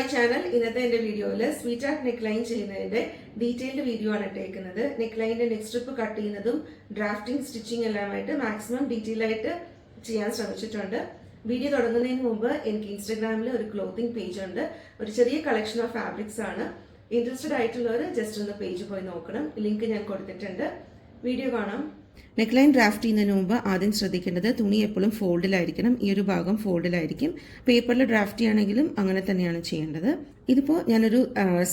My channel. ഇന്നത്തെ എൻ്റെ വീഡിയോയിൽ സ്വീറ്റ് ആർട്ട് നെക്ക് ലൈൻ ചെയ്യുന്നതിൻ്റെ ഡീറ്റെയിൽഡ് വീഡിയോ ആണ് ഇട്ടേക്കുന്നത്. നെക്ക് ലൈനിൻ്റെ നെക്ക് സ്ട്രിപ്പ് കട്ട് ചെയ്യുന്നതും ഡ്രാഫ്റ്റിംഗ് സ്റ്റിച്ചിങ് എല്ലാമായിട്ട് മാക്സിമം ഡീറ്റെയിൽ ആയിട്ട് ചെയ്യാൻ ശ്രമിച്ചിട്ടുണ്ട്. വീഡിയോ തുടങ്ങുന്നതിന് മുമ്പ് എനിക്ക് ഇൻസ്റ്റാഗ്രാമിൽ ഒരു ക്ലോത്തിങ് പേജ് ഉണ്ട്. ഒരു ചെറിയ കളക്ഷൻ ഓഫ് ഫാബ്രിക്സ് ആണ്. ഇൻട്രസ്റ്റഡ് ആയിട്ടുള്ളവർ ജസ്റ്റ് ഒന്ന് പേജ് പോയി നോക്കണം. ലിങ്ക് ഞാൻ കൊടുത്തിട്ടുണ്ട്. വീഡിയോ കാണാം. നെക്ക് ലൈൻ ഡ്രാഫ്റ്റ് ചെയ്യുന്നതിന് മുമ്പ് ആദ്യം ശ്രദ്ധിക്കേണ്ടത് തുണി എപ്പോഴും ഫോൾഡിലായിരിക്കണം. ഈ ഒരു ഭാഗം ഫോൾഡിലായിരിക്കും. പേപ്പറിൽ ഡ്രാഫ്റ്റ് ചെയ്യുകയാണെങ്കിലും അങ്ങനെ തന്നെയാണ് ചെയ്യേണ്ടത്. ഇതിപ്പോൾ ഞാനൊരു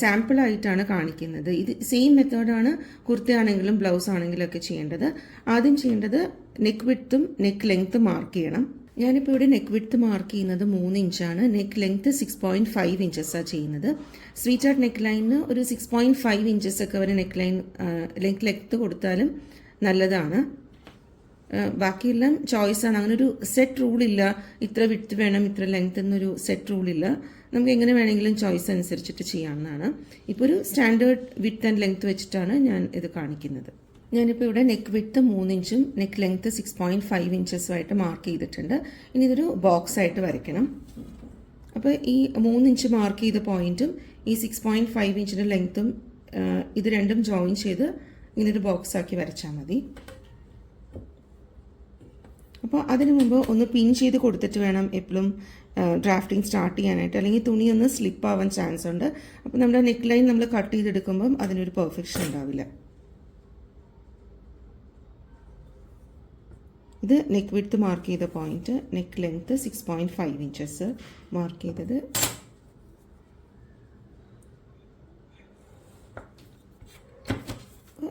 സാമ്പിൾ ആയിട്ടാണ് കാണിക്കുന്നത്. ഇത് സെയിം മെത്തേഡാണ് കുർത്തയാണെങ്കിലും ബ്ലൗസ് ആണെങ്കിലും ഒക്കെ ചെയ്യേണ്ടത്. ആദ്യം ചെയ്യേണ്ടത് നെക്ക് വിഡ്ത്തും നെക്ക് ലെങ്ത്തും മാർക്ക് ചെയ്യണം. ഞാനിപ്പോൾ ഇവിടെ നെക്ക് വിഡ്ത്ത് മാർക്ക് ചെയ്യുന്നത് 3 ഇഞ്ചാണ്. നെക്ക് ലെങ്ത്ത് 6.5 ഇഞ്ചസാണ് ചെയ്യുന്നത്. സ്വീറ്റ് ആർട്ട് നെക്ക് ലൈനിന് ഒരു 6.5 ഇഞ്ചസ് ഒക്കെ വരെ നെക്ക് ലൈൻ ലെങ്ത്ത് കൊടുത്താലും നല്ലതാണ്. ബാക്കിയെല്ലാം ചോയ്സാണ്. അങ്ങനെ ഒരു സെറ്റ് റൂളില്ല, ഇത്ര വിഡ്ത്ത് വേണം ഇത്ര ലെങ്ത് എന്നൊരു സെറ്റ് റൂളില്ല. നമുക്ക് എങ്ങനെ വേണമെങ്കിലും ചോയ്സ് അനുസരിച്ചിട്ട് ചെയ്യാവുന്നതാണ്. ഇപ്പോൾ ഒരു സ്റ്റാൻഡേർഡ് വിഡ്ത്ത് ആൻഡ് ലെങ്ത് വെച്ചിട്ടാണ് ഞാൻ ഇത് കാണിക്കുന്നത്. ഞാനിപ്പോൾ ഇവിടെ നെക്ക് വിഡ്ത്ത് 3 ഇഞ്ചും നെക്ക് ലെങ്ത്ത് 6.5 ഇഞ്ചസുമായിട്ട് മാർക്ക് ചെയ്തിട്ടുണ്ട്. ഇനി ഇതൊരു ബോക്സ് ആയിട്ട് വരയ്ക്കണം. അപ്പോൾ ഈ 3 ഇഞ്ച് മാർക്ക് ചെയ്ത പോയിന്റും ഈ 6.5 ഇഞ്ചിൻ്റെ ലെങ്ത്തും ഇത് രണ്ടും ജോയിൻ ചെയ്ത് ഇങ്ങനൊരു ബോക്സ് ആക്കി വരച്ചാൽ മതി. അപ്പോൾ അതിനു മുമ്പ് ഒന്ന് പിൻ ചെയ്ത് കൊടുത്തിട്ട് വേണം എപ്പോഴും ഡ്രാഫ്റ്റിംഗ് സ്റ്റാർട്ട് ചെയ്യാനായിട്ട്, അല്ലെങ്കിൽ തുണി ഒന്ന് സ്ലിപ്പ് ആവാൻ ചാൻസ് ഉണ്ട്. അപ്പോൾ നമ്മുടെ നെക്ക് ലൈൻ നമ്മൾ കട്ട് ചെയ്തെടുക്കുമ്പം അതിനൊരു പെർഫെക്ഷൻ ഉണ്ടാവില്ല. ഇത് നെക്ക് വിഡ്ത്ത് മാർക്ക് ചെയ്ത point, neck length 6.5 inches mark ചെയ്തത്.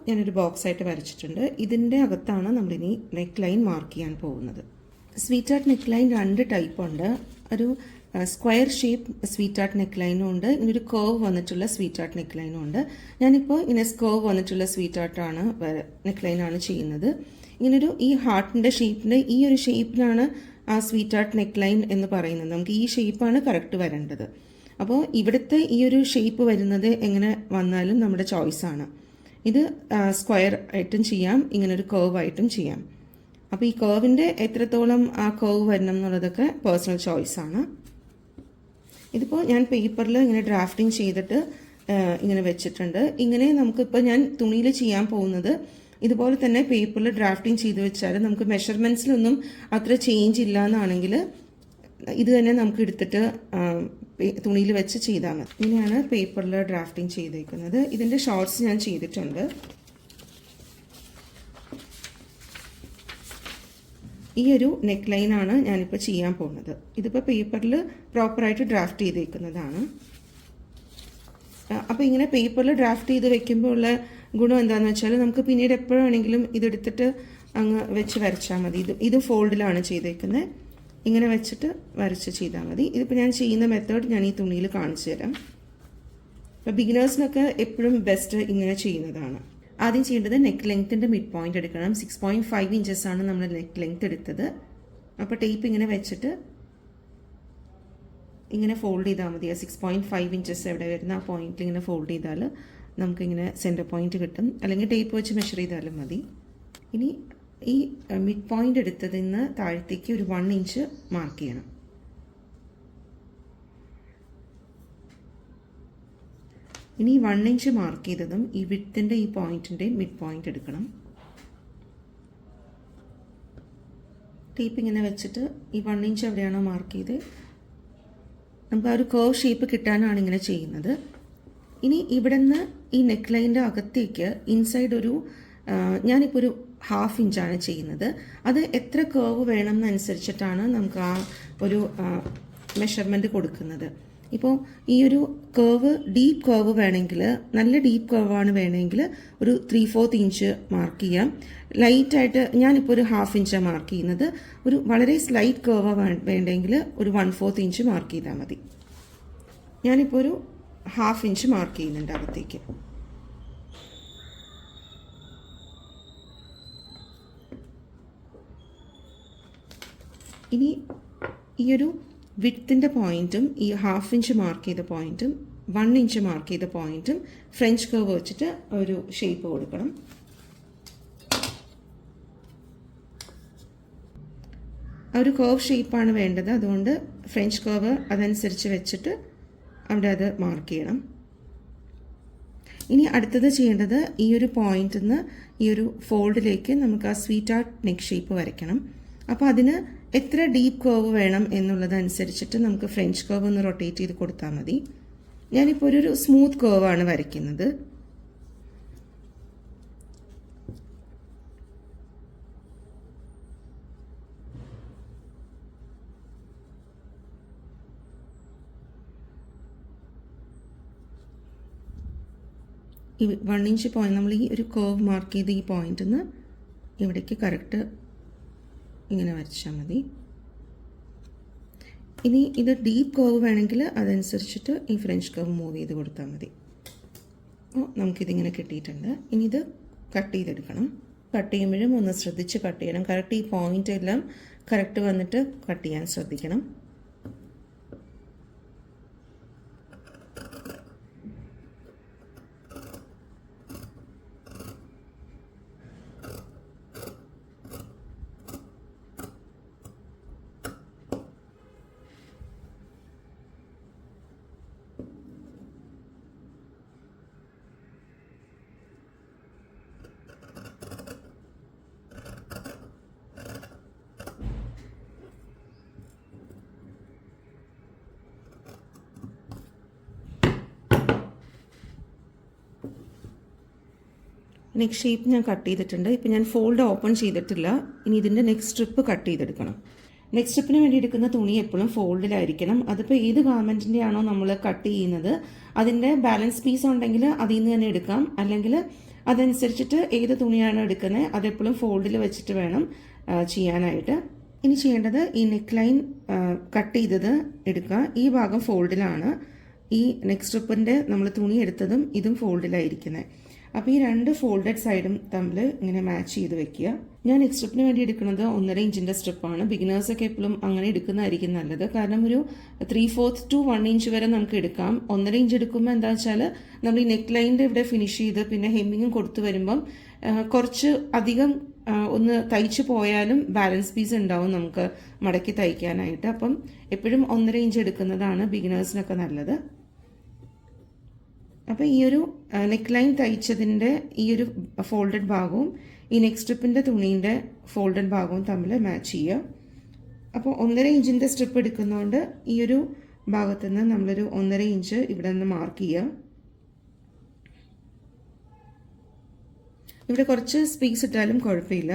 ഞാനൊരു ബോക്സ് ആയിട്ട് വരച്ചിട്ടുണ്ട്. ഇതിൻ്റെ അകത്താണ് നമ്മളിനി നെക്ക് ലൈൻ മാർക്ക് ചെയ്യാൻ പോകുന്നത്. Sweet art neck line 2 type ഉണ്ട്. ഒരു square shape sweet art neck ലൈനും ഉണ്ട്, ഇങ്ങനൊരു കർവ് വന്നിട്ടുള്ള സ്വീറ്റ് ആർട്ട് നെക്ക് ലൈനും ഉണ്ട്. ഞാനിപ്പോൾ ഇങ്ങനെ കർവ് വന്നിട്ടുള്ള സ്വീറ്റ് ആർട്ടാണ് നെക്ക് ലൈനാണ് ചെയ്യുന്നത്. ഇങ്ങനൊരു ഈ ഹാർട്ടിൻ്റെ ഷേപ്പിൻ്റെ ഈ ഒരു ഷേപ്പിനാണ് ആ സ്വീറ്റ് ആർട്ട് നെക്ക് ലൈൻ എന്ന് പറയുന്നത്. നമുക്ക് ഈ ഷേപ്പാണ് കറക്റ്റ് വരേണ്ടത്. അപ്പോൾ ഇവിടുത്തെ ഈ ഒരു ഷേപ്പ് വരുന്നത് എങ്ങനെ വന്നാലും നമ്മുടെ ചോയ്സാണ്. ഇത് സ്ക്വയർ ആയിട്ടും ചെയ്യാം, ഇങ്ങനൊരു കർവ് ആയിട്ടും ചെയ്യാം. അപ്പോൾ ഈ കർവിൻ്റെ എത്രത്തോളം ആ കർവ് വരണം എന്നുള്ളതൊക്കെ പേഴ്സണൽ ചോയ്സാണ്. ഇതിപ്പോൾ ഞാൻ പേപ്പറിൽ ഇങ്ങനെ ഡ്രാഫ്റ്റിംഗ് ചെയ്തിട്ട് ഇങ്ങനെ വെച്ചിട്ടുണ്ട്. ഇങ്ങനെ നമുക്കിപ്പോൾ ഞാൻ തുണിയിൽ ചെയ്യാൻ പോകുന്നത് ഇതുപോലെ തന്നെ പേപ്പറിൽ ഡ്രാഫ്റ്റിംഗ് ചെയ്ത് വെച്ചാൽ നമുക്ക് മെഷർമെൻറ്റ്സിലൊന്നും അത്ര ചേഞ്ച് ഇല്ല എന്നാണെങ്കിൽ ഇത് തന്നെ നമുക്ക് എടുത്തിട്ട് തുണിയിൽ വെച്ച് ചെയ്താൽ മതി. ഇങ്ങനെയാണ് പേപ്പറിൽ ഡ്രാഫ്റ്റിംഗ് ചെയ്തേക്കുന്നത്. ഇതിൻ്റെ ഷോർട്സ് ഞാൻ ചെയ്തിട്ടുണ്ട്. ഈ ഒരു നെക്ക് ലൈനാണ് ഞാനിപ്പോൾ ചെയ്യാൻ പോകുന്നത്. ഇതിപ്പോൾ പേപ്പറിൽ പ്രോപ്പറായിട്ട് ഡ്രാഫ്റ്റ് ചെയ്തേക്കുന്നതാണ്. അപ്പോൾ ഇങ്ങനെ പേപ്പറിൽ ഡ്രാഫ്റ്റ് ചെയ്ത് വെക്കുമ്പോൾ ഉള്ള ഗുണം എന്താണെന്ന് വെച്ചാൽ നമുക്ക് പിന്നീട് എപ്പോഴും വേണമെങ്കിലും ഇതെടുത്തിട്ട് അങ്ങ് വെച്ച് വരച്ചാൽ മതി. ഇത് ഫോൾഡിലാണ് ചെയ്തേക്കുന്നത്. ഇങ്ങനെ വെച്ചിട്ട് വരച്ച് ചെയ്താൽ മതി. ഇതിപ്പോൾ ഞാൻ ചെയ്യുന്ന മെത്തേഡ് ഞാൻ ഈ തുണിയിൽ കാണിച്ചു തരാം. അപ്പോൾ ബിഗിനേഴ്സിനൊക്കെ എപ്പോഴും ബെസ്റ്റ് ഇങ്ങനെ ചെയ്യുന്നതാണ്. ആദ്യം ചെയ്യേണ്ടത് നെക്ക് ലെങ്ത്തിൻ്റെ മിഡ് പോയിന്റ് എടുക്കണം. 6.5 ഇഞ്ചസാണ് നമ്മൾ നെക്ക് ലെങ്ത്ത് എടുത്തത്. അപ്പോൾ ടേപ്പ് ഇങ്ങനെ വെച്ചിട്ട് ഇങ്ങനെ ഫോൾഡ് ചെയ്താൽ മതി. 6.5 ഇഞ്ചസ് എവിടെ വരുന്ന ആ പോയിന്റിൽ ഇങ്ങനെ ഫോൾഡ് ചെയ്താൽ നമുക്കിങ്ങനെ സെൻറ്റർ പോയിന്റ് കിട്ടും. അല്ലെങ്കിൽ ടേപ്പ് വെച്ച് മെഷർ ചെയ്താലും മതി. ഇനി ഈ മിഡ് പോയിന്റ് എടുത്തതിൽ നിന്ന് താഴത്തേക്ക് ഒരു 1 ഇഞ്ച് മാർക്ക് ചെയ്യണം. ഇനി 1 ഇഞ്ച് മാർക്ക് ചെയ്തതും ഈ വിഡ്ത്തിൻ്റെ ഈ പോയിന്റിൻ്റെ മിഡ് പോയിന്റ് എടുക്കണം. ടേപ്പ് ഇങ്ങനെ വെച്ചിട്ട് ഈ 1 ഇഞ്ച് എവിടെയാണോ മാർക്ക് ചെയ്ത് നമുക്ക് ആ ഒരു കർവ് ഷേപ്പ് കിട്ടാനാണ് ഇങ്ങനെ ചെയ്യുന്നത്. ഇനി ഇവിടെ നിന്ന് ഈ നെക്ക് ലൈനിൻ്റെ അകത്തേക്ക് ഇൻസൈഡ് ഒരു ഞാനിപ്പോൾ ഒരു 1/2 ഇഞ്ചാണ് ചെയ്യുന്നത്. അത് എത്ര കർവ് വേണം എന്നനുസരിച്ചിട്ടാണ് നമുക്ക് ആ ഒരു മെഷർമെൻറ്റ് കൊടുക്കുന്നത്. ഇപ്പോൾ ഈ ഒരു കർവ് ഡീപ്പ് കർവ് വേണമെങ്കിൽ, നല്ല ഡീപ്പ് കർവാണ് വേണമെങ്കിൽ ഒരു 3/4 ഇഞ്ച് മാർക്ക് ചെയ്യാം. ലൈറ്റായിട്ട് ഞാനിപ്പോൾ ഒരു 1/2 ഇഞ്ചാണ് മാർക്ക് ചെയ്യുന്നത്. ഒരു വളരെ സ്ലൈറ്റ് കർവ് വേണ്ടെങ്കിൽ ഒരു 1/4 ഇഞ്ച് മാർക്ക് ചെയ്താൽ മതി. ഞാനിപ്പോൾ ഒരു 1/2 ഇഞ്ച് മാർക്ക് ചെയ്യുന്നുണ്ട് അകത്തേക്ക്. ഇനി ഈ ഒരു വിഡ്ത്തിൻ്റെ പോയിന്റും ഈ 1/2 ഇഞ്ച് മാർക്ക് ചെയ്ത പോയിന്റും 1 ഇഞ്ച് മാർക്ക് ചെയ്ത പോയിന്റും ഫ്രഞ്ച് കർവ് വെച്ചിട്ട് ഒരു ഷേപ്പ് കൊടുക്കണം. ഒരു കർവ് ഷേപ്പാണ് വേണ്ടത്. അതുകൊണ്ട് ഫ്രഞ്ച് കർവ് അതനുസരിച്ച് വെച്ചിട്ട് അവിടെ അത് മാർക്ക് ചെയ്യണം. ഇനി അടുത്തത് ചെയ്യേണ്ടത് ഈ ഒരു പോയിന്റിൽ നിന്ന് ഈ ഒരു ഫോൾഡിലേക്ക് നമുക്ക് ആ സ്വീറ്റ് ആർട്ട് നെക്ക് ഷേപ്പ് വരയ്ക്കണം. അപ്പോൾ അതിന് എത്ര ഡീപ്പ് കർവ് വേണം എന്നുള്ളതനുസരിച്ചിട്ട് നമുക്ക് ഫ്രഞ്ച് കർവ് ഒന്ന് റൊട്ടേറ്റ് ചെയ്ത് കൊടുത്താൽ മതി. ഞാനിപ്പോൾ ഒരു സ്മൂത്ത് കർവാണ് വരയ്ക്കുന്നത്. ഈ 1 ഇഞ്ച് പോയിന്റ് നമ്മൾ ഈ ഒരു കർവ് മാർക്ക് ചെയ്ത് ഈ പോയിന്റിൽ നിന്ന് ഇവിടേക്ക് കറക്റ്റ് ഇങ്ങനെ വരച്ചാൽ മതി. ഇനി ഇത് ഡീപ്പ് കർവ് വേണമെങ്കിൽ അതനുസരിച്ചിട്ട് ഈ ഫ്രഞ്ച് കർവ് മൂവ് ചെയ്ത് കൊടുത്താൽ മതി. അപ്പോൾ നമുക്കിതിങ്ങനെ കിട്ടിയിട്ടുണ്ട്. ഇനി ഇത് കട്ട് ചെയ്തെടുക്കണം. കട്ട് ചെയ്യുമ്പോഴും ഒന്ന് ശ്രദ്ധിച്ച് കട്ട് ചെയ്യണം. കറക്റ്റ് ഈ പോയിന്റ് എല്ലാം കറക്റ്റ് വന്നിട്ട് കട്ട് ചെയ്യാൻ ശ്രദ്ധിക്കണം. നെക്സ്റ്റ് ഷേപ്പ് ഞാൻ കട്ട് ചെയ്തിട്ടുണ്ട്. ഇപ്പം ഞാൻ ഫോൾഡ് ഓപ്പൺ ചെയ്തിട്ടില്ല. ഇനി ഇതിൻ്റെ നെക്സ്റ്റ് സ്ട്രിപ്പ് കട്ട് ചെയ്തെടുക്കണം. നെക്സ്റ്റ് സ്ട്രിപ്പിന് വേണ്ടി എടുക്കുന്ന തുണി എപ്പോഴും ഫോൾഡിലായിരിക്കണം. അതിപ്പോൾ ഏത് ഗാർമെൻറ്റിൻ്റെ ആണോ നമ്മൾ കട്ട് ചെയ്യുന്നത് അതിൻ്റെ ബാലൻസ് പീസ് ഉണ്ടെങ്കിൽ അതിൽ നിന്ന് തന്നെ എടുക്കാം. അല്ലെങ്കിൽ അതനുസരിച്ചിട്ട് ഏത് തുണിയാണോ എടുക്കുന്നത് അതെപ്പോഴും ഫോൾഡിൽ വെച്ചിട്ട് വേണം ചെയ്യാനായിട്ട്. ഇനി ചെയ്യേണ്ടത് ഈ നെക്ക് ലൈൻ കട്ട് ചെയ്തത് എടുക്കുക. ഈ ഭാഗം ഫോൾഡിലാണ്. ഈ നെക്സ്റ്റ് സ്ട്രിപ്പിൻ്റെ നമ്മൾ തുണി എടുത്തതും ഇതും ഫോൾഡിലായിരിക്കുന്നത്. അപ്പോൾ ഈ രണ്ട് ഫോൾഡഡ് സൈഡും തമ്മിൽ ഇങ്ങനെ മാച്ച് ചെയ്ത് വെക്കുക. ഞാൻ നെക്സ്റ്റ് സ്ട്രിപ്പിന് വേണ്ടി എടുക്കുന്നത് 1.5 ഇഞ്ചിൻ്റെ സ്ട്രിപ്പാണ്. ബിഗിനേഴ്സൊക്കെ എപ്പോഴും അങ്ങനെ എടുക്കുന്നതായിരിക്കും നല്ലത്. കാരണം ഒരു 3/4 to 1 ഇഞ്ച് വരെ നമുക്ക് എടുക്കാം. 1.5 ഇഞ്ച് എടുക്കുമ്പോൾ എന്താ വെച്ചാൽ നമ്മൾ ഈ നെക്ക് ലൈനിൻ്റെ ഇവിടെ ഫിനിഷ് ചെയ്ത് പിന്നെ ഹെമ്മിങ്ങും കൊടുത്തു വരുമ്പം കുറച്ച് അധികം ഒന്ന് തയ്ച്ച് പോയാലും ബാലൻസ് പീസ് ഉണ്ടാവും നമുക്ക് മടക്കി തയ്ക്കാനായിട്ട്. അപ്പം എപ്പോഴും 1.5 ഇഞ്ച് എടുക്കുന്നതാണ് ബിഗിനേഴ്സിനൊക്കെ നല്ലത്. അപ്പോൾ ഈ ഒരു നെക്ക് ലൈൻ തയ്ച്ചതിൻ്റെ ഈ ഒരു ഫോൾഡഡ് ഭാഗവും ഈ നെക്സ്റ്റ് സ്ട്രിപ്പിൻ്റെ തുണീൻ്റെ ഫോൾഡഡ് ഭാഗവും തമ്മിൽ മാച്ച് ചെയ്യുക. അപ്പോൾ 1.5 ഇഞ്ചിൻ്റെ സ്ട്രിപ്പ് എടുക്കുന്നതുകൊണ്ട് ഈ ഒരു ഭാഗത്തു നിന്ന് നമ്മളൊരു 1.5 ഇഞ്ച് ഇവിടെ നിന്ന് മാർക്ക് ചെയ്യുക. ഇവിടെ കുറച്ച് സ്പേസ് ഇട്ടാലും കുഴപ്പമില്ല.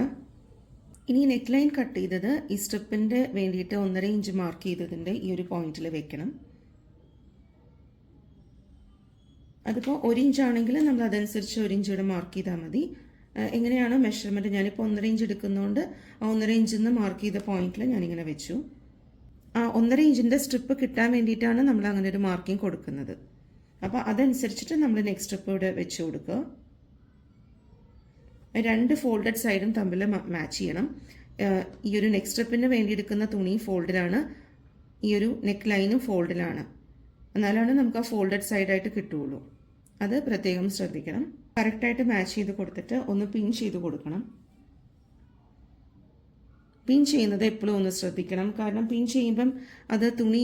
ഇനി നെക്ക് ലൈൻ കട്ട് ചെയ്തത് ഈ സ്ട്രിപ്പിൻ്റെ വേണ്ടിയിട്ട് 1.5 ഇഞ്ച് മാർക്ക് ചെയ്തതിൻ്റെ ഈ ഒരു പോയിന്റിൽ വെക്കണം. അതിപ്പോൾ 1 ഇഞ്ചാണെങ്കിൽ നമ്മൾ അതനുസരിച്ച് 1 ഇഞ്ച് ഇവിടെ മാർക്ക് ചെയ്താൽ മതി. എങ്ങനെയാണ് മെഷർമെൻറ്റ് ഞാനിപ്പോൾ 1.5 ഇഞ്ച് എടുക്കുന്നതുകൊണ്ട് ആ 1.5 ഇഞ്ചിൽ നിന്ന് മാർക്ക് ചെയ്ത പോയിന്റിൽ ഞാനിങ്ങനെ വെച്ചു. ആ 1.5 ഇഞ്ചിൻ്റെ സ്ട്രിപ്പ് കിട്ടാൻ വേണ്ടിയിട്ടാണ് നമ്മൾ അങ്ങനെ ഒരു മാർക്കിംഗ് കൊടുക്കുന്നത്. അപ്പോൾ അതനുസരിച്ചിട്ട് നമ്മൾ നെക്സ്റ്റ് സ്ട്രിപ്പ് ഇവിടെ വെച്ച് കൊടുക്കുക. രണ്ട് ഫോൾഡഡ് സൈഡും തമ്മിൽ മാച്ച് ചെയ്യണം. ഈ ഒരു നെക്സ്റ്റ് സ്ട്രിപ്പിന് വേണ്ടി എടുക്കുന്ന തുണി ഫോൾഡിലാണ്, ഈ ഒരു നെക്ക് ലൈനും ഫോൾഡിലാണ്. എന്നാലാണ് നമുക്ക് ആ ഫോൾഡഡ് സൈഡായിട്ട് കിട്ടുകയുള്ളൂ. അത് പ്രത്യേകം ശ്രദ്ധിക്കണം. കറക്റ്റായിട്ട് മാച്ച് ചെയ്ത് കൊടുത്തിട്ട് ഒന്ന് പിൻ ചെയ്ത് കൊടുക്കണം. പിൻ ചെയ്യുന്നത് എപ്പോഴും ഒന്ന് ശ്രദ്ധിക്കണം. കാരണം പിൻ ചെയ്യുമ്പം അത് തുണി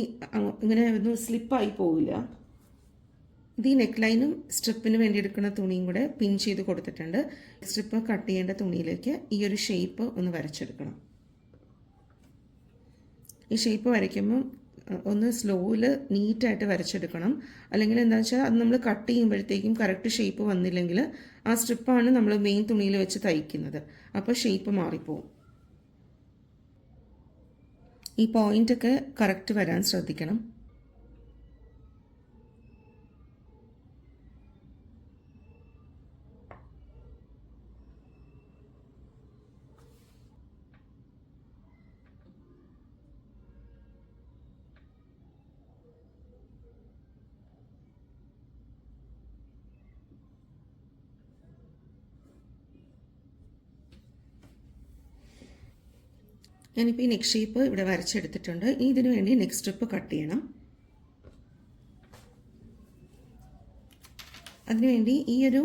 ഇങ്ങനെ ഒന്നും സ്ലിപ്പായി പോവില്ല. ഇത് ഈ നെക്ക് ലൈനും സ്ട്രിപ്പിന് വേണ്ടി എടുക്കുന്ന തുണിയും കൂടെ പിൻ ചെയ്ത് കൊടുത്തിട്ടുണ്ട്. സ്ട്രിപ്പ് കട്ട് ചെയ്യേണ്ട തുണിയിലേക്ക് ഈ ഒരു ഷേപ്പ് ഒന്ന് വരച്ചെടുക്കണം. ഈ ഷേപ്പ് വരയ്ക്കുമ്പോൾ ഒന്ന് സ്ലോയിൽ നീറ്റായിട്ട് വരച്ചെടുക്കണം. അല്ലെങ്കിൽ എന്താണെന്ന് വെച്ചാൽ അത് നമ്മൾ കട്ട് ചെയ്യുമ്പോഴത്തേക്കും കറക്റ്റ് ഷേപ്പ് വന്നില്ലെങ്കിൽ ആ സ്ട്രിപ്പാണ് നമ്മൾ മെയിൻ തുണിയിൽ വെച്ച് തയ്ക്കുന്നത്. അപ്പോൾ ഷേപ്പ് മാറിപ്പോവും. ഈ പോയിൻ്റൊക്കെ കറക്റ്റ് വരാൻ ശ്രദ്ധിക്കണം. ഞാനിപ്പോൾ ഈ നെക്സ്റ്റ് ഷേപ്പ് ഇവിടെ വരച്ചെടുത്തിട്ടുണ്ട്. ഇനി ഇതിനു വേണ്ടി നെക്സ്റ്റ് സ്ട്രിപ്പ് കട്ട് ചെയ്യണം. അതിനുവേണ്ടി ഈ ഒരു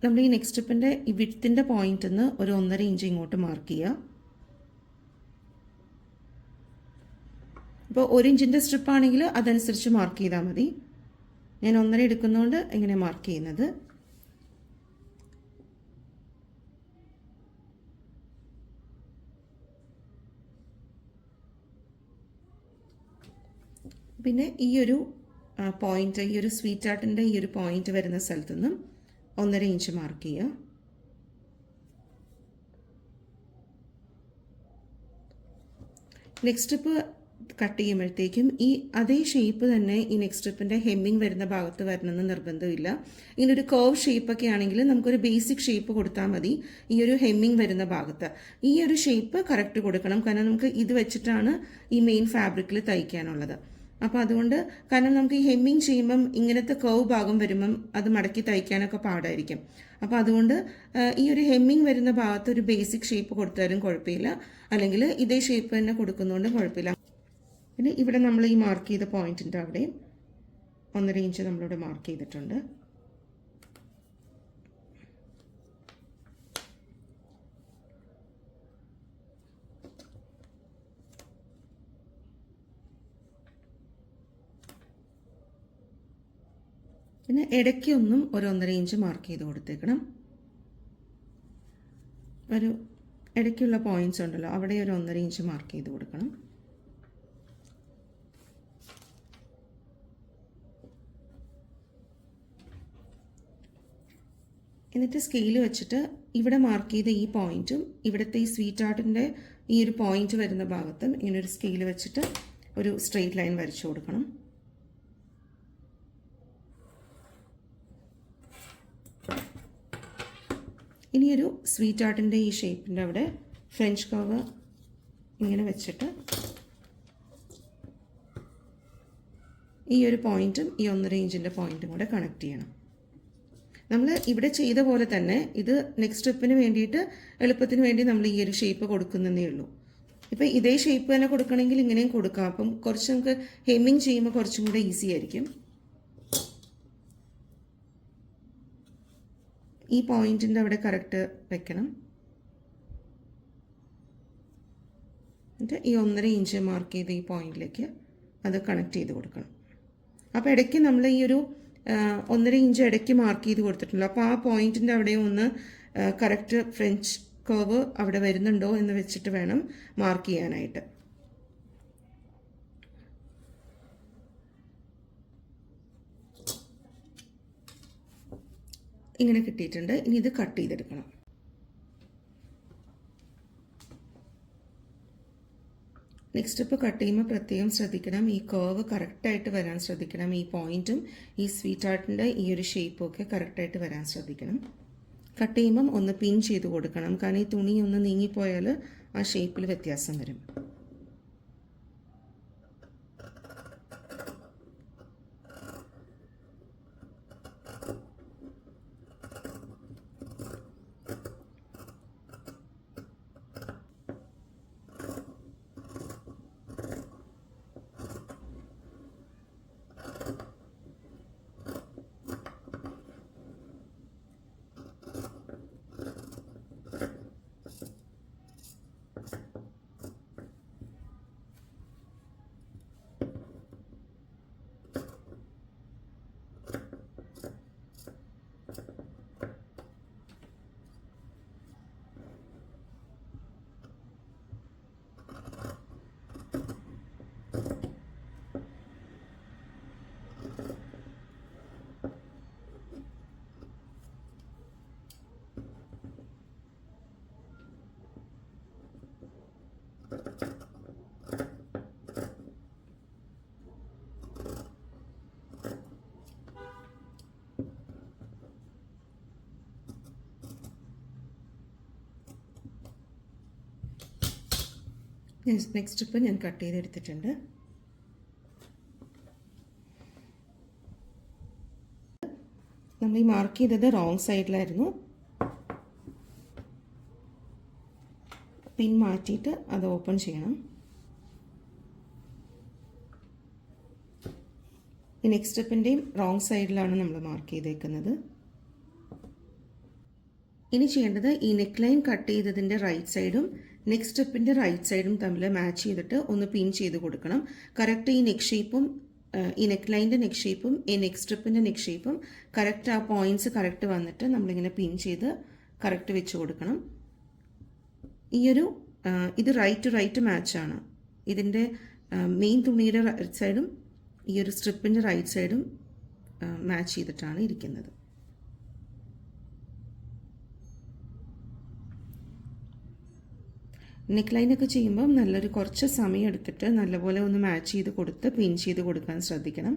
നമ്മൾ ഈ നെക്സ്റ്റ് സ്ട്രിപ്പിൻ്റെ ഈ വിഡ്ത്തിൻ്റെ പോയിന്റിൽ നിന്ന് ഒരു 1.5 ഇഞ്ച് ഇങ്ങോട്ട് മാർക്ക് ചെയ്യുക. ഇപ്പോൾ 1 ഇഞ്ചിൻ്റെ സ്ട്രിപ്പാണെങ്കിൽ അതനുസരിച്ച് മാർക്ക് ചെയ്താൽ മതി. ഞാൻ 1.5 എടുക്കുന്നതുകൊണ്ട് ഇങ്ങനെ മാർക്ക് ചെയ്യുന്നത്. പിന്നെ ഈ ഒരു പോയിന്റ്, ഈ ഒരു സ്വീറ്റ് ആർട്ടിൻ്റെ ഈ ഒരു പോയിന്റ് വരുന്ന സ്ഥലത്തു നിന്നും 1.5 ഇഞ്ച് മാർക്ക് ചെയ്യുക. നെക്സ്റ്റ് സ്ട്രിപ്പ് കട്ട് ചെയ്യുമ്പോഴത്തേക്കും ഈ അതേ ഷേപ്പ് തന്നെ ഈ നെക്സ്റ്റ് സ്ട്രിപ്പിൻ്റെ ഹെമ്മിങ് വരുന്ന ഭാഗത്ത് വരണമെന്ന് നിർബന്ധമില്ല. ഇങ്ങനൊരു കർവ് ഷേപ്പൊക്കെ ആണെങ്കിൽ നമുക്കൊരു ബേസിക് ഷേപ്പ് കൊടുത്താൽ മതി. ഈ ഒരു ഹെമ്മിങ് വരുന്ന ഭാഗത്ത് ഈ ഒരു ഷേപ്പ് കറക്റ്റ് കൊടുക്കണം. കാരണം നമുക്ക് ഇത് വെച്ചിട്ടാണ് ഈ മെയിൻ ഫാബ്രിക്കിൽ തയ്ക്കാനുള്ളത്. അപ്പോൾ അതുകൊണ്ട്, കാരണം നമുക്ക് ഈ ഹെമ്മിങ് ചെയ്യുമ്പം ഇങ്ങനത്തെ കർവ് ഭാഗം വരുമ്പം അത് മടക്കി തയ്ക്കാനൊക്കെ പാടായിരിക്കും. അപ്പോൾ അതുകൊണ്ട് ഈ ഒരു ഹെമ്മിങ് വരുന്ന ഭാഗത്ത് ഒരു ബേസിക് ഷേപ്പ് കൊടുത്താലും കുഴപ്പമില്ല, അല്ലെങ്കിൽ ഇതേ ഷേപ്പ് തന്നെ കൊടുക്കുന്നതുകൊണ്ടും കുഴപ്പമില്ല. പിന്നെ ഇവിടെ നമ്മൾ ഈ മാർക്ക് ചെയ്ത പോയിന്റിൻ്റെ അവിടെ 1.5 ഇഞ്ച് നമ്മളിവിടെ മാർക്ക് ചെയ്തിട്ടുണ്ട്. പിന്നെ ഇടയ്ക്കൊന്നും ഒരു 1.5 ഇഞ്ച് മാർക്ക് ചെയ്ത് കൊടുത്തേക്കണം. ഒരു ഇടയ്ക്കുള്ള പോയിന്റ്സ് ഉണ്ടല്ലോ, അവിടെ ഒരു 1.5 ഇഞ്ച് മാർക്ക് ചെയ്ത് കൊടുക്കണം. എന്നിട്ട് സ്കെയിൽ വെച്ചിട്ട് ഇവിടെ മാർക്ക് ചെയ്ത ഈ പോയിന്റും ഇവിടുത്തെ ഈ സ്വീറ്റ് ആർട്ടിൻ്റെ ഈ ഒരു പോയിന്റ് വരുന്ന ഭാഗത്തും ഇങ്ങനെ ഒരു സ്കെയിൽ വെച്ചിട്ട് ഒരു സ്ട്രെയിറ്റ് ലൈൻ വരച്ചു കൊടുക്കണം. ഇനിയൊരു സ്വീറ്റ് ആർട്ടിൻ്റെ ഈ ഷേപ്പിൻ്റെ അവിടെ ഫ്രഞ്ച് കർവ് ഇങ്ങനെ വെച്ചിട്ട് ഈ ഒരു പോയിന്റും ഈ 1.5 ഇഞ്ചിൻ്റെ പോയിന്റും കൂടെ കണക്ട് ചെയ്യണം. നമ്മൾ ഇവിടെ ചെയ്ത പോലെ തന്നെ ഇത് നെക്സ്റ്റ് സ്റ്റെപ്പിന് വേണ്ടിയിട്ട് എളുപ്പത്തിന് വേണ്ടി നമ്മൾ ഈ ഒരു ഷേപ്പ് കൊടുക്കുന്നതേ ഉള്ളൂ. ഇപ്പോൾ ഇതേ ഷേപ്പ് തന്നെ കൊടുക്കണമെങ്കിൽ ഇങ്ങനെയും കൊടുക്കാം. അപ്പം കുറച്ച് നമുക്ക് ഹെമ്മിങ് ചെയ്യുമ്പോൾ കുറച്ചും കൂടെ ഈസി ആയിരിക്കും. ഈ പോയിന്റിൻ്റെ അവിടെ കറക്റ്റ് വെക്കണം. എന്നിട്ട് ഈ 1.5 ഇഞ്ച് മാർക്ക് ചെയ്ത് ഈ പോയിന്റിലേക്ക് അത് കണക്ട് ചെയ്ത് കൊടുക്കണം. അപ്പോൾ ഇടയ്ക്ക് നമ്മൾ ഈ ഒരു 1.5 ഇഞ്ച് ഇടയ്ക്ക് മാർക്ക് ചെയ്ത് കൊടുത്തിട്ടുണ്ടല്ലോ, അപ്പോൾ ആ പോയിന്റിൻ്റെ അവിടെ ഒന്ന് കറക്റ്റ് ഫ്രഞ്ച് കർവ് അവിടെ വരുന്നുണ്ടോ എന്ന് വെച്ചിട്ട് വേണം മാർക്ക് ചെയ്യാനായിട്ട്. ഇങ്ങനെ കിട്ടിയിട്ടുണ്ട്. ഇനി ഇത് കട്ട് ചെയ്തെടുക്കണം. നെക്സ്റ്റ് സ്റ്റെപ്പ് കട്ട് ചെയ്യുമ്പോൾ പ്രത്യേകം ശ്രദ്ധിക്കണം, ഈ കർവ് കറക്റ്റായിട്ട് വരാൻ ശ്രദ്ധിക്കണം. ഈ പോയിന്റും ഈ സ്വീറ്റ് ആർട്ടിൻ്റെ ഈ ഒരു ഷേപ്പും ഒക്കെ കറക്റ്റായിട്ട് വരാൻ ശ്രദ്ധിക്കണം. കട്ട് ചെയ്യുമ്പം ഒന്ന് പിൻ ചെയ്ത് കൊടുക്കണം, കാരണം ഈ തുണി ഒന്ന് നീങ്ങിപ്പോയാൽ ആ ഷേപ്പിൽ വ്യത്യാസം വരും. നെക്സ്റ്റ് സ്റ്റെപ്പ് ഞാൻ കട്ട് ചെയ്തെടുത്തിട്ടുണ്ട്. നമ്മൾ ഈ മാർക്ക് ചെയ്തത് റോങ് സൈഡിലായിരുന്നു. പിൻ മാറ്റിയിട്ട് അത് ഓപ്പൺ ചെയ്യണം. ഈ നെക്സ്റ്റ് സ്റ്റെപ്പിൻ്റെയും റോങ് സൈഡിലാണ് നമ്മൾ മാർക്ക് ചെയ്തേക്കുന്നത്. ഇനി ചെയ്യേണ്ടത് ഈ നെക്ക് ലൈൻ കട്ട് ചെയ്തതിൻ്റെ റൈറ്റ് സൈഡും നെക്സ്റ്റ് സ്റ്റെപ്പിൻ്റെ റൈറ്റ് സൈഡും തമ്മിൽ മാച്ച് ചെയ്തിട്ട് ഒന്ന് പിൻ ചെയ്ത് കൊടുക്കണം. കറക്റ്റ് ഈ നെക്ക് ഷേപ്പും ഈ നെക്ക് ലൈൻ്റെ നെക്ക് ഷേപ്പും ഈ നെക്ക് സ്ട്രിപ്പിൻ്റെ നെക്ക് ഷേപ്പും കറക്റ്റ് ആ പോയിൻറ്റ്സ് കറക്റ്റ് വന്നിട്ട് നമ്മളിങ്ങനെ പിൻ ചെയ്ത് കറക്റ്റ് വെച്ച് കൊടുക്കണം. ഇത് റൈറ്റ് ടു റൈറ്റ് മാച്ചാണ്. ഇതിൻ്റെ മെയിൻ തുണിയുടെ റൈറ്റ് സൈഡും ഈ ഒരു സ്ട്രിപ്പിൻ്റെ റൈറ്റ് സൈഡും മാച്ച് ചെയ്തിട്ടാണ് ഇരിക്കുന്നത്. നെക്ക് ലൈനൊക്കെ ചെയ്യുമ്പോൾ കുറച്ച് സമയം എടുത്തിട്ട് നല്ലപോലെ ഒന്ന് മാച്ച് ചെയ്ത് കൊടുത്ത് പിൻ ചെയ്ത് കൊടുക്കാൻ ശ്രദ്ധിക്കണം.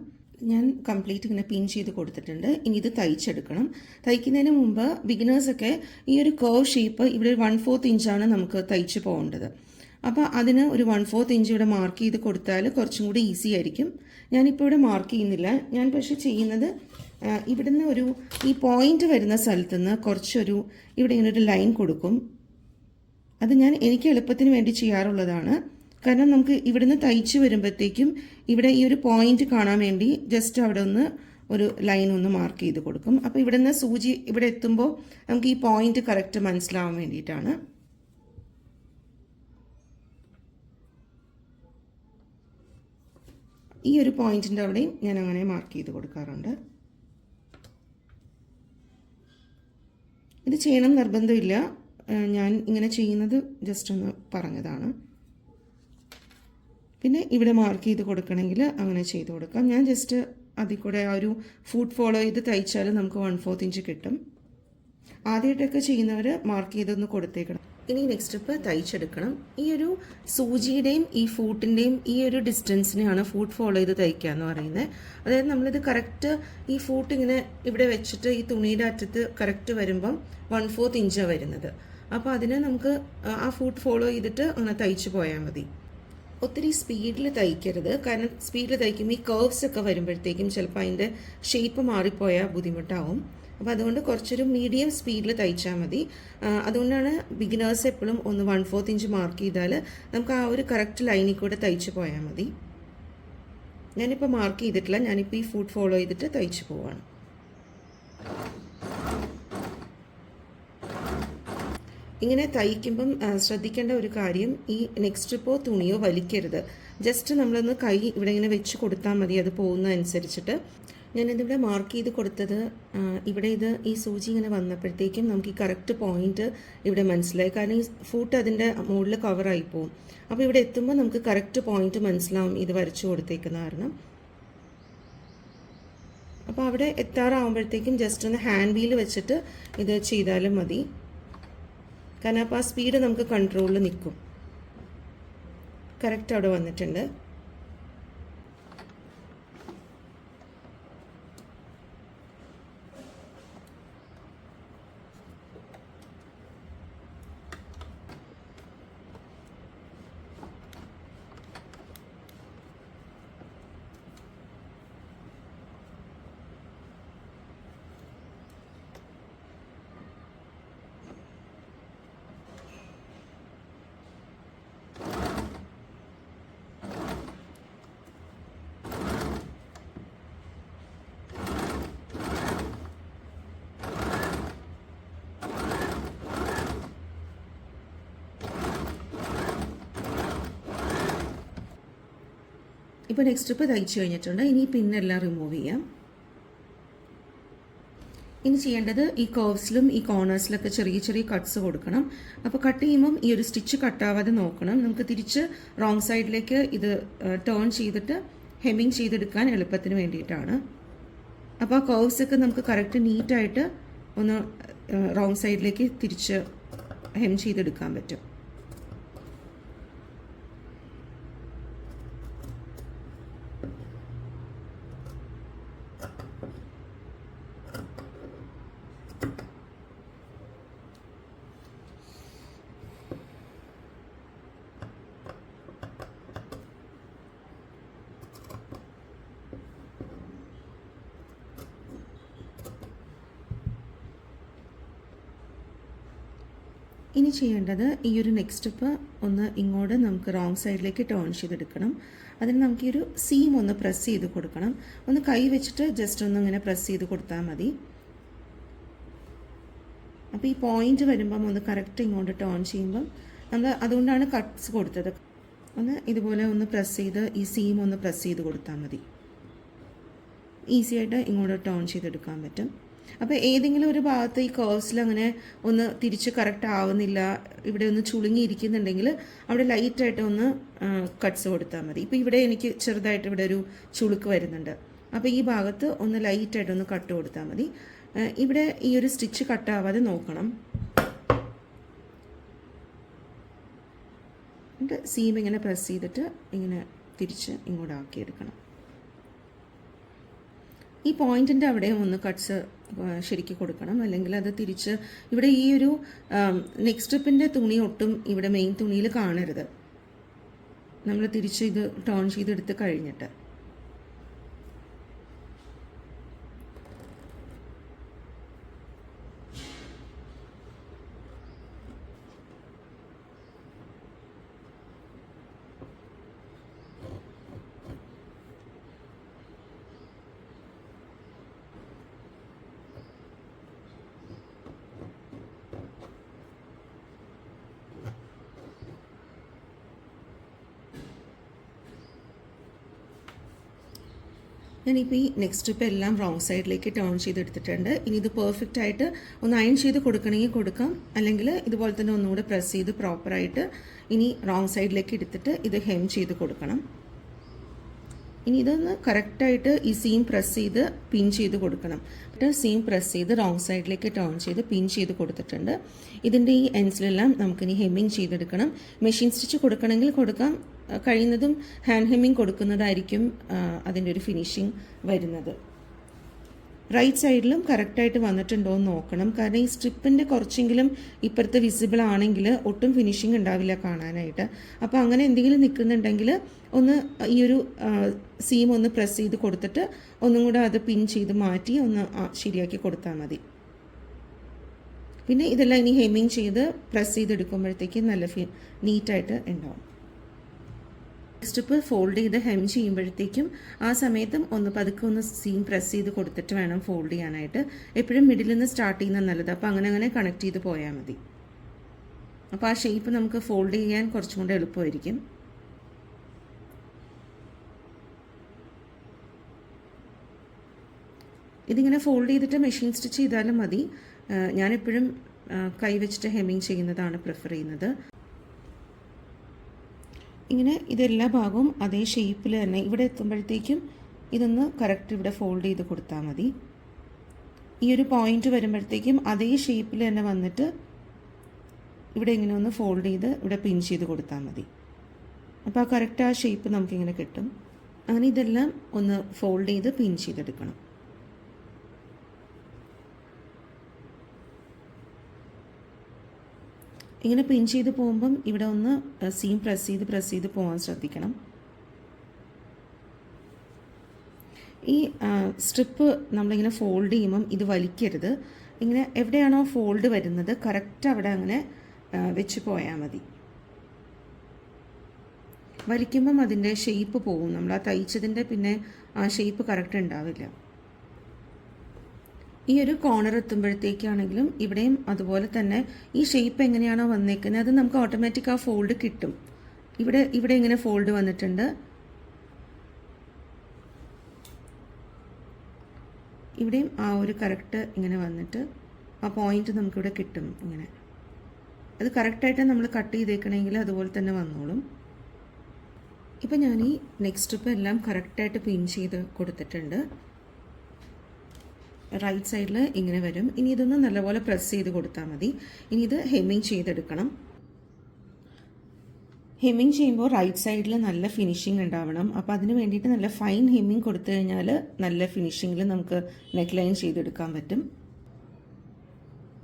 ഞാൻ കംപ്ലീറ്റ് ഇങ്ങനെ പിൻ ചെയ്ത് കൊടുത്തിട്ടുണ്ട്. ഇനി ഇത് തയ്ച്ചെടുക്കണം. തയ്ക്കുന്നതിന് മുമ്പ് ബിഗിനേഴ്സൊക്കെ ഈ ഒരു കർവ് ഷേപ്പ് ഇവിടെ 1/4 ഇഞ്ചാണ് നമുക്ക് തയ്ച്ച് പോകേണ്ടത്. അപ്പോൾ അതിന് ഒരു 1/4 ഇഞ്ച് ഇവിടെ മാർക്ക് ചെയ്ത് കൊടുത്താൽ കുറച്ചും കൂടി ഈസി ആയിരിക്കും. ഞാനിപ്പോൾ ഇവിടെ മാർക്ക് ചെയ്യുന്നില്ല. ഞാൻ പക്ഷേ ചെയ്യുന്നത് ഇവിടുന്ന് ഈ പോയിന്റ് വരുന്ന സ്ഥലത്ത് നിന്ന് ഇവിടെ ഇങ്ങനെ ഒരു ലൈൻ കൊടുക്കും. അത് എനിക്ക് എളുപ്പത്തിന് വേണ്ടി ചെയ്യാറുള്ളതാണ്. കാരണം നമുക്ക് ഇവിടുന്ന് തയ്ച്ച് വരുമ്പോഴത്തേക്കും ഇവിടെ ഈ ഒരു പോയിന്റ് കാണാൻ വേണ്ടി ജസ്റ്റ് അവിടെ ഒരു ലൈൻ മാർക്ക് ചെയ്ത് കൊടുക്കും. അപ്പോൾ ഇവിടുന്ന് സൂചി ഇവിടെ എത്തുമ്പോൾ നമുക്ക് ഈ പോയിന്റ് കറക്റ്റ് മനസ്സിലാവാൻ വേണ്ടിയിട്ടാണ്. ഈ ഒരു പോയിന്റിൻ്റെ അവിടെയും ഞാൻ അങ്ങനെ മാർക്ക് ചെയ്ത് കൊടുക്കാറുണ്ട്. ഇത് ചെയ്യണം നിർബന്ധമില്ല. ഞാൻ ഇങ്ങനെ ചെയ്യുന്നത് ജസ്റ്റ് ഒന്ന് പറഞ്ഞതാണ്. പിന്നെ ഇവിടെ മാർക്ക് ചെയ്ത് കൊടുക്കണമെങ്കിൽ അങ്ങനെ ചെയ്ത് കൊടുക്കാം. ഞാൻ ജസ്റ്റ് അതിൽ കൂടെ ആ ഒരു ഫുട്ട് ഫോളോ ചെയ്ത് തയ്ച്ചാൽ നമുക്ക് 1/4 ഇഞ്ച് കിട്ടും. ആദ്യമായിട്ടൊക്കെ ചെയ്യുന്നവർ മാർക്ക് ചെയ്തൊന്ന് കൊടുത്തേക്കണം. ഇനി നെക്സ്റ്റ് സ്റ്റെപ്പ് തയ്ച്ചെടുക്കണം. ഈ ഒരു സൂചിയുടെയും ഈ ഫൂട്ടിൻ്റെയും ഈ ഒരു ഡിസ്റ്റൻസിനെയാണ് ഫൂട്ട് ഫോളോ ചെയ്ത് തയ്ക്കുക എന്ന് പറയുന്നത്. അതായത് നമ്മളിത് കറക്റ്റ് ഈ ഫൂട്ട് ഇങ്ങനെ ഇവിടെ വെച്ചിട്ട് ഈ തുണിയുടെ അറ്റത്ത് കറക്റ്റ് വരുമ്പം 1/4 ഇഞ്ചാണ് വരുന്നത്. അപ്പോൾ അതിന് നമുക്ക് ആ ഫൂട്ട് ഫോളോ ചെയ്തിട്ട് അങ്ങനെ തയ്ച്ച് പോയാൽ മതി. ഒത്തിരി സ്പീഡിൽ തയ്ക്കരുത്. കാരണം സ്പീഡിൽ തയ്ക്കുമ്പോൾ ഈ കർവ്സ് ഒക്കെ വരുമ്പോഴത്തേക്കും ചിലപ്പോൾ അതിൻ്റെ ഷേപ്പ് മാറിപ്പോയാൽ ബുദ്ധിമുട്ടാവും. അപ്പോൾ അതുകൊണ്ട് കുറച്ചൊരു മീഡിയം സ്പീഡിൽ തയ്ച്ചാൽ മതി. അതുകൊണ്ടാണ് ബിഗിനേഴ്സ് എപ്പോഴും 1/4 ഇഞ്ച് മാർക്ക് ചെയ്താൽ നമുക്ക് ആ ഒരു കറക്റ്റ് ലൈനിൽ കൂടെ തയ്ച്ച് പോയാൽ മതി. ഞാനിപ്പോൾ മാർക്ക് ചെയ്തിട്ടില്ല. ഞാനിപ്പോൾ ഈ ഫൂട്ട് ഫോളോ ചെയ്തിട്ട് തയ്ച്ച് പോവാണ്. ഇങ്ങനെ തയ്ക്കുമ്പം ശ്രദ്ധിക്കേണ്ട ഒരു കാര്യം, ഈ നെക്ക് സ്ട്രിപ്പോ തുണിയോ വലിക്കരുത്. ജസ്റ്റ് നമ്മളൊന്ന് കൈ ഇവിടെ ഇങ്ങനെ വെച്ച് കൊടുത്താൽ മതി, അത് പോകുന്നതനുസരിച്ചിട്ട്. ഞാനിതിവിടെ മാർക്ക് ചെയ്ത് കൊടുത്തത് ഇവിടെ ഈ സൂചി ഇങ്ങനെ വന്നപ്പോഴത്തേക്കും നമുക്ക് ഈ കറക്റ്റ് പോയിന്റ് ഇവിടെ മനസ്സിലായി. കാരണം ഈ ഫൂട്ട് അതിൻ്റെ മുകളിൽ കവറായി പോവും. അപ്പോൾ ഇവിടെ എത്തുമ്പോൾ നമുക്ക് കറക്റ്റ് പോയിന്റ് മനസ്സിലാവും ഇത് വരച്ചു കൊടുത്തേക്കുന്ന കാരണം. അപ്പോൾ അവിടെ എത്താറാവുമ്പോഴത്തേക്കും ജസ്റ്റ് ഒന്ന് ഹാൻഡ് വീൽ വെച്ചിട്ട് ഇത് ചെയ്താലും മതി. കാരണം അപ്പോൾ ആ സ്പീഡ് നമുക്ക് കൺട്രോളിൽ നിൽക്കും. കറക്റ്റ് അവിടെ വന്നിട്ടുണ്ട്. ഇപ്പോൾ നെക്സ്റ്റ് സ്റ്റെപ്പ് തയ്ച്ചു കഴിഞ്ഞിട്ടുണ്ട്. ഇനി പിന്നെല്ലാം റിമൂവ് ചെയ്യാം. ഇനി ചെയ്യേണ്ടത് ഈ കർവ്സിലും ഈ കോർണേഴ്സിലൊക്കെ ചെറിയ ചെറിയ കട്ട്സ് കൊടുക്കണം. അപ്പോൾ കട്ട് ചെയ്യുമ്പം ഈ ഒരു സ്റ്റിച്ച് കട്ടാവാതെ നോക്കണം. നമുക്ക് തിരിച്ച് റോങ് സൈഡിലേക്ക് ഇത് ടേൺ ചെയ്തിട്ട് ഹെമ്മിങ് ചെയ്തെടുക്കാൻ എളുപ്പത്തിന് വേണ്ടിയിട്ടാണ്. അപ്പോൾ ആ കർവ്സൊക്കെ നമുക്ക് കറക്റ്റ് നീറ്റായിട്ട് ഒന്ന് റോങ് സൈഡിലേക്ക് തിരിച്ച് ഹെം ചെയ്തെടുക്കാൻ പറ്റും. ഇനി ചെയ്യേണ്ടത് ഈ ഒരു നെക്സ്റ്റ് സ്റ്റെപ്പ് ഒന്ന് ഇങ്ങോട്ട് നമുക്ക് റോങ് സൈഡിലേക്ക് ടേൺ ചെയ്തെടുക്കണം. അതിന് നമുക്ക് ഈ ഒരു സീം ഒന്ന് പ്രസ് ചെയ്ത് കൊടുക്കണം. ഒന്ന് കൈ വെച്ചിട്ട് ജസ്റ്റ് ഒന്ന് ഇങ്ങനെ പ്രസ് ചെയ്ത് കൊടുത്താൽ മതി. അപ്പോൾ ഈ പോയിന്റ് വരുമ്പം ഒന്ന് കറക്റ്റ് ഇങ്ങോട്ട് ടേൺ ചെയ്യുമ്പം അതുകൊണ്ടാണ് കട്ട്സ് കൊടുത്തത്. ഒന്ന് ഇതുപോലെ ഒന്ന് പ്രസ് ചെയ്ത് ഈ സീം ഒന്ന് പ്രസ് ചെയ്ത് കൊടുത്താൽ മതി. ഈസി ആയിട്ട് ഇങ്ങോട്ട് ടേൺ ചെയ്തെടുക്കാൻ പറ്റും. അപ്പോൾ ഏതെങ്കിലും ഒരു ഭാഗത്ത് ഈ കേഴ്സിൽ അങ്ങനെ ഒന്ന് തിരിച്ച് കറക്റ്റ് ആവുന്നില്ല, ഇവിടെ ഒന്ന് ചുളുങ്ങിയിരിക്കുന്നുണ്ടെങ്കിൽ അവിടെ ലൈറ്റായിട്ട് ഒന്ന് കട്ട്സ് കൊടുത്താൽ മതി. ഇപ്പോൾ ഇവിടെ എനിക്ക് ചെറുതായിട്ട് ഇവിടെ ഒരു ചുളുക്ക് വരുന്നുണ്ട്. അപ്പോൾ ഈ ഭാഗത്ത് ഒന്ന് ലൈറ്റായിട്ടൊന്ന് കട്ട് കൊടുത്താൽ മതി. ഇവിടെ ഈ ഒരു സ്റ്റിച്ച് കട്ടാവാതെ നോക്കണം. എന്നിട്ട് സീം ഇങ്ങനെ പ്രസ് ചെയ്തിട്ട് ഇങ്ങനെ തിരിച്ച് ഇങ്ങോട്ട് ആക്കിയെടുക്കണം. ഈ പോയിൻറ്റിൻ്റെ അവിടെയും ഒന്ന് കട്ട്സ് ശരിക്കും കൊടുക്കണം, അല്ലെങ്കിൽ അത് തിരിച്ച് ഇവിടെ ഈ ഒരു നെക്സ്റ്റ് സ്ട്രിപ്പിൻ്റെ തുണി ഒട്ടും ഇവിടെ മെയിൻ തുണിയിൽ കാണരുത്. നമ്മൾ തിരിച്ച് ഇത് ടേൺ ചെയ്തെടുത്ത് കഴിഞ്ഞിട്ട് ഞാനിപ്പോൾ ഈ നെക്സ്റ്റ് സ്ട്രിപ്പ് എല്ലാം റോങ് സൈഡിലേക്ക് ടേൺ ചെയ്തെടുത്തിട്ടുണ്ട്. ഇനി ഇത് പെർഫെക്റ്റ് ആയിട്ട് ഒന്ന് അയൺ ചെയ്ത് കൊടുക്കണമെങ്കിൽ കൊടുക്കാം, അല്ലെങ്കിൽ ഇതുപോലെ തന്നെ ഒന്നുകൂടെ പ്രസ് ചെയ്ത് പ്രോപ്പറായിട്ട് ഇനി റോങ് സൈഡിലേക്ക് എടുത്തിട്ട് ഇത് ഹെം ചെയ്ത് കൊടുക്കണം. ഇനി ഇതൊന്ന് കറക്റ്റായിട്ട് ഈ സീം പ്രസ് ചെയ്ത് പിൻ ചെയ്ത് കൊടുക്കണം. സീം പ്രസ് ചെയ്ത് റോങ് സൈഡിലേക്ക് ടേൺ ചെയ്ത് പിൻ ചെയ്ത് കൊടുത്തിട്ടുണ്ട്. ഇതിൻ്റെ ഈ എൻഡ്സിലെല്ലാം നമുക്കിനി ഹെമ്മിങ് ചെയ്തെടുക്കണം. മെഷീൻ സ്റ്റിച്ച് കൊടുക്കണമെങ്കിൽ കൊടുക്കാം, കഴിയുന്നതും ഹാൻഡ് ഹെമ്മിങ് കൊടുക്കുന്നതായിരിക്കും അതിൻ്റെ ഒരു ഫിനിഷിങ് വരുന്നത്. റൈറ്റ് സൈഡിലും കറക്റ്റായിട്ട് വന്നിട്ടുണ്ടോ എന്ന് നോക്കണം, കാരണം ഈ സ്ട്രിപ്പിൻ്റെ കുറച്ചെങ്കിലും ഇപ്പുറത്ത് വിസിബിൾ ആണെങ്കിൽ ഒട്ടും ഫിനിഷിങ് ഉണ്ടാവില്ല കാണാനായിട്ട്. അപ്പോൾ അങ്ങനെ എന്തെങ്കിലും നിൽക്കുന്നുണ്ടെങ്കിൽ ഒന്ന് ഈ ഒരു സീം ഒന്ന് പ്രസ് ചെയ്ത് കൊടുത്തിട്ട് ഒന്നും കൂടെ അത് പിൻ ചെയ്ത് മാറ്റി ഒന്ന് ശരിയാക്കി കൊടുത്താൽ മതി. പിന്നെ ഇതെല്ലാം ഇനി ഹെമ്മിങ് ചെയ്ത് പ്രസ് ചെയ്തെടുക്കുമ്പോഴത്തേക്ക് നല്ല നീറ്റായിട്ട് ഉണ്ടാവും. സ്ട്രിപ്പ് ഫോൾഡ് ചെയ്ത് ഹെം ചെയ്യുമ്പോഴത്തേക്കും ആ സമയത്തും ഒന്ന് പതുക്കെ ഒന്ന് സീം പ്രസ് ചെയ്ത് കൊടുത്തിട്ട് വേണം ഫോൾഡ് ചെയ്യാനായിട്ട്. എപ്പോഴും മിഡിൽ നിന്ന് സ്റ്റാർട്ട് ചെയ്യുന്നത് നല്ലത്. അപ്പോൾ അങ്ങനെ കണക്ട് ചെയ്ത് പോയാൽ മതി. അപ്പോൾ ആ ഷേപ്പ് നമുക്ക് ഫോൾഡ് ചെയ്യാൻ കുറച്ചും കൂടെ എളുപ്പമായിരിക്കും. ഇതിങ്ങനെ ഫോൾഡ് ചെയ്തിട്ട് മെഷീൻ സ്റ്റിച്ച് ചെയ്താലും മതി. ഞാനെപ്പോഴും കൈവച്ചിട്ട് ഹെമ്മിങ് ചെയ്യുന്നതാണ് പ്രിഫർ ചെയ്യുന്നത്. ഇങ്ങനെ ഇതെല്ലാ ഭാഗവും അതേ ഷേപ്പിൽ തന്നെ ഇവിടെ എത്തുമ്പോഴത്തേക്കും ഇതൊന്ന് കറക്റ്റ് ഇവിടെ ഫോൾഡ് ചെയ്ത് കൊടുത്താൽ മതി. ഈ ഒരു പോയിന്റ് വരുമ്പോഴത്തേക്കും അതേ ഷേപ്പിൽ തന്നെ വന്നിട്ട് ഇവിടെ ഇങ്ങനെ ഒന്ന് ഫോൾഡ് ചെയ്ത് ഇവിടെ പിൻ ചെയ്ത് കൊടുത്താൽ മതി. അപ്പോൾ ആ കറക്റ്റ് ആ ഷേപ്പ് നമുക്കിങ്ങനെ കിട്ടും. അങ്ങനെ ഇതെല്ലാം ഒന്ന് ഫോൾഡ് ചെയ്ത് പിൻ ചെയ്തെടുക്കണം. ഇങ്ങനെ പിൻ ചെയ്ത് പോകുമ്പം ഇവിടെ ഒന്ന് സീം പ്രസ് ചെയ്ത് പോകാൻ ശ്രദ്ധിക്കണം. ഈ സ്ട്രിപ്പ് നമ്മളിങ്ങനെ ഫോൾഡ് ചെയ്യുമ്പം ഇത് വലിക്കരുത്. ഇങ്ങനെ എവിടെയാണോ ഫോൾഡ് വരുന്നത് കറക്റ്റ് അവിടെ അങ്ങനെ വെച്ച് പോയാൽ മതി. വലിക്കുമ്പം അതിൻ്റെ ഷേപ്പ് പോകും. നമ്മൾ ആ തയ്ച്ചതിൻ്റെ പിന്നെ ആ ഷേപ്പ് കറക്റ്റ് ഉണ്ടാവില്ല. ഈ ഒരു കോർണർ എത്തുമ്പോഴത്തേക്കാണെങ്കിലും ഇവിടെയും അതുപോലെ തന്നെ ഈ ഷേപ്പ് എങ്ങനെയാണോ വന്നേക്കുന്നത് അത് നമുക്ക് ഓട്ടോമാറ്റിക് ആ ഫോൾഡ് കിട്ടും. ഇവിടെ ഇങ്ങനെ ഫോൾഡ് വന്നിട്ടുണ്ട്. ഇവിടെയും ആ ഒരു കറക്റ്റ് ഇങ്ങനെ വന്നിട്ട് ആ പോയിന്റ് നമുക്കിവിടെ കിട്ടും. ഇങ്ങനെ അത് കറക്റ്റായിട്ട് നമ്മൾ കട്ട് ചെയ്തേക്കണമെങ്കിൽ അതുപോലെ തന്നെ വന്നോളും. ഇപ്പം ഞാൻ ഈ നെക്സ്റ്റ് സ്ട്രിപ്പ് എല്ലാം കറക്റ്റായിട്ട് പിൻ ചെയ്ത് കൊടുത്തിട്ടുണ്ട്. റൈറ്റ് സൈഡിൽ ഇങ്ങനെ വരും. ഇനി ഇതൊന്ന് നല്ലപോലെ പ്രസ് ചെയ്ത് കൊടുത്താൽ മതി. ഇനി ഇത് ഹെമ്മിങ് ചെയ്തെടുക്കണം. ഹെമ്മിങ് ചെയ്യുമ്പോൾ റൈറ്റ് സൈഡിൽ നല്ല ഫിനിഷിങ് ഉണ്ടാവണം. അപ്പോൾ അതിന് വേണ്ടിയിട്ട് നല്ല ഫൈൻ ഹെമ്മിങ് കൊടുത്തു കഴിഞ്ഞാൽ നല്ല ഫിനിഷിങ്ങിൽ നമുക്ക് നെക്ക് ലൈൻ ചെയ്തെടുക്കാൻ പറ്റും.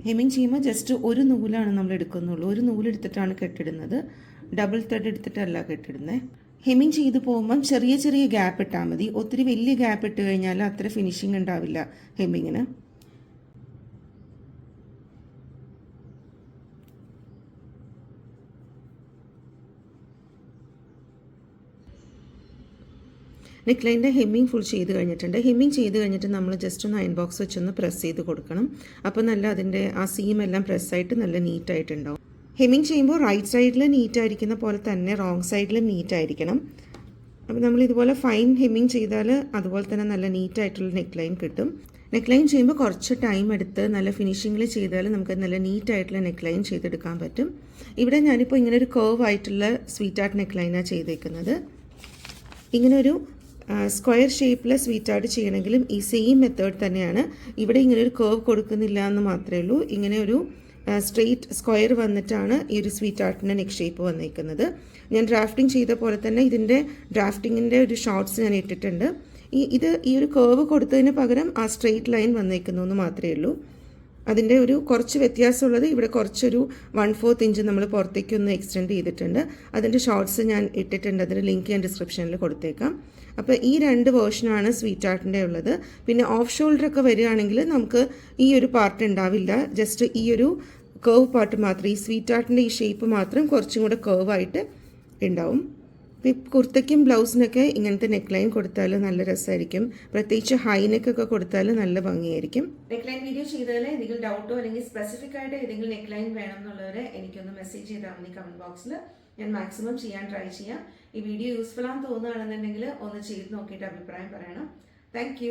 ഹെമ്മിങ് ചെയ്യുമ്പോൾ ജസ്റ്റ് ഒരു നൂലാണ് നമ്മൾ എടുക്കുന്നുള്ളൂ. ഒരു നൂലെടുത്തിട്ടാണ് കെട്ടിടുന്നത്, ഡബിൾ ത്രെഡ് എടുത്തിട്ടല്ല കെട്ടിടുന്നത്. ഹെമ്മിങ് ചെയ്ത് പോകുമ്പം ചെറിയ ചെറിയ ഗ്യാപ്പ് ഇട്ടാൽ മതി. ഒത്തിരി വലിയ ഗ്യാപ്പ് ഇട്ട് കഴിഞ്ഞാൽ അത്ര ഫിനിഷിങ് ഉണ്ടാവില്ല ഹെമ്മിങ്ങിന്. നെക്ക് ലൈനിൻ്റെ ഹെമ്മിങ് ഫുൾ ചെയ്ത് കഴിഞ്ഞിട്ടുണ്ട്. ഹെമ്മിങ് ചെയ്ത് കഴിഞ്ഞിട്ട് നമ്മൾ ജസ്റ്റ് ഒന്ന് അയൺ ബോക്സ് വെച്ചൊന്ന് പ്രസ് ചെയ്ത് കൊടുക്കണം. അപ്പോൾ നല്ല അതിൻ്റെ ആ സീം എല്ലാം പ്രസ്സായിട്ട് നല്ല നീറ്റായിട്ടുണ്ടാവും. ഹെമ്മിങ് ചെയ്യുമ്പോൾ റൈറ്റ് സൈഡിൽ നീറ്റായിരിക്കുന്ന പോലെ തന്നെ റോങ് സൈഡിലും നീറ്റായിരിക്കണം. അപ്പോൾ നമ്മൾ ഇതുപോലെ ഫൈൻ ഹെമ്മിങ് ചെയ്താൽ അതുപോലെ തന്നെ നല്ല നീറ്റായിട്ടുള്ള നെക്ക് ലൈൻ കിട്ടും. നെക്ക് ലൈൻ ചെയ്യുമ്പോൾ കുറച്ച് ടൈം എടുത്ത് നല്ല ഫിനിഷിങ്ങിൽ ചെയ്താൽ നമുക്ക് നല്ല നീറ്റായിട്ടുള്ള നെക്ക് ലൈൻ ചെയ്തെടുക്കാൻ പറ്റും. ഇവിടെ ഞാനിപ്പോൾ ഇങ്ങനെ ഒരു കർവ് ആയിട്ടുള്ള സ്വീറ്റ് ആർട്ട് നെക്ക് ലൈനാണ് ചെയ്തേക്കുന്നത്. ഇങ്ങനെ ഒരു സ്ക്വയർ ഷേപ്പിൽ സ്വീറ്റ് ആർട്ട് ചെയ്യണമെങ്കിലും ഈ സെയിം മെത്തേഡ് തന്നെയാണ്. ഇവിടെ ഇങ്ങനെ ഒരു കർവ് കൊടുക്കുന്നില്ല എന്ന് മാത്രമേ ഉള്ളൂ. ഇങ്ങനെ ഒരു സ്ട്രെയിറ്റ് സ്ക്വയർ വന്നിട്ടാണ് ഈ ഒരു സ്വീറ്റ് ആർട്ടിൻ്റെ നെക്ക് ഷേപ്പ് വന്നിരിക്കുന്നത്. ഞാൻ ഡ്രാഫ്റ്റിംഗ് ചെയ്ത പോലെ തന്നെ ഇതിൻ്റെ ഡ്രാഫ്റ്റിങ്ങിൻ്റെ ഒരു ഷോർട്ട്സ് ഞാൻ ഇട്ടിട്ടുണ്ട്. ഈ ഒരു കർവ് കൊടുത്തതിന് പകരം ആ സ്ട്രെയിറ്റ് ലൈൻ വന്നേക്കുന്നു എന്ന് മാത്രമേ ഉള്ളൂ. അതിൻ്റെ ഒരു കുറച്ച് വ്യത്യാസമുള്ളത് ഇവിടെ കുറച്ചൊരു 1/4 ഇഞ്ച് നമ്മൾ പുറത്തേക്കൊന്ന് എക്സ്റ്റെൻഡ് ചെയ്തിട്ടുണ്ട്. അതിൻ്റെ ഷോർട്ട്സ് ഞാൻ ഇട്ടിട്ടുണ്ട്. അതിൻ്റെ ലിങ്ക് ഞാൻ ഡിസ്ക്രിപ്ഷനിൽ കൊടുത്തേക്കാം. അപ്പോൾ ഈ 2 വേർഷനാണ് സ്വീറ്റ് ആർട്ടിൻ്റെ ഉള്ളത്. പിന്നെ ഓഫ് ഷോൾഡറൊക്കെ വരികയാണെങ്കിൽ നമുക്ക് ഈ ഒരു പാർട്ട് ഉണ്ടാവില്ല. ജസ്റ്റ് ഈ ഒരു കർവ് പാർട്ട് മാത്രം, ഈ സ്വീറ്റ് ആർട്ടിൻ്റെ ഈ ഷേപ്പ് മാത്രം കുറച്ചും കൂടെ കർവായിട്ട് ഉണ്ടാവും. കുർത്തയ്ക്കും ബ്ലൗസിനൊക്കെ ഇങ്ങനത്തെ നെക്ക് ലൈൻ കൊടുത്താൽ നല്ല രസമായിരിക്കും. പ്രത്യേകിച്ച് ഹൈനെക്കൊക്കെ കൊടുത്താൽ നല്ല ഭംഗിയായിരിക്കും. നെക്ക് ലൈൻ വീഡിയോ ചെയ്തതിൽ എന്തെങ്കിലും ഡൗട്ടോ അല്ലെങ്കിൽ സ്പെസിഫിക് ആയിട്ട് ഏതെങ്കിലും നെക്ക് ലൈൻ വേണം എന്നുള്ളവരെ എനിക്കൊന്ന് മെസ്സേജ് ചെയ്താൽ മതി കമൻറ്റ് ബോക്സിൽ. ഞാൻ മാക്സിമം ചെയ്യാൻ ട്രൈ ചെയ്യാം. ഈ വീഡിയോ യൂസ്ഫുൾ ആണെന്ന് തോന്നുകയാണെന്നുണ്ടെങ്കിൽ ഒന്ന് ചെയ്ത് നോക്കിയിട്ട് അഭിപ്രായം പറയണം. താങ്ക്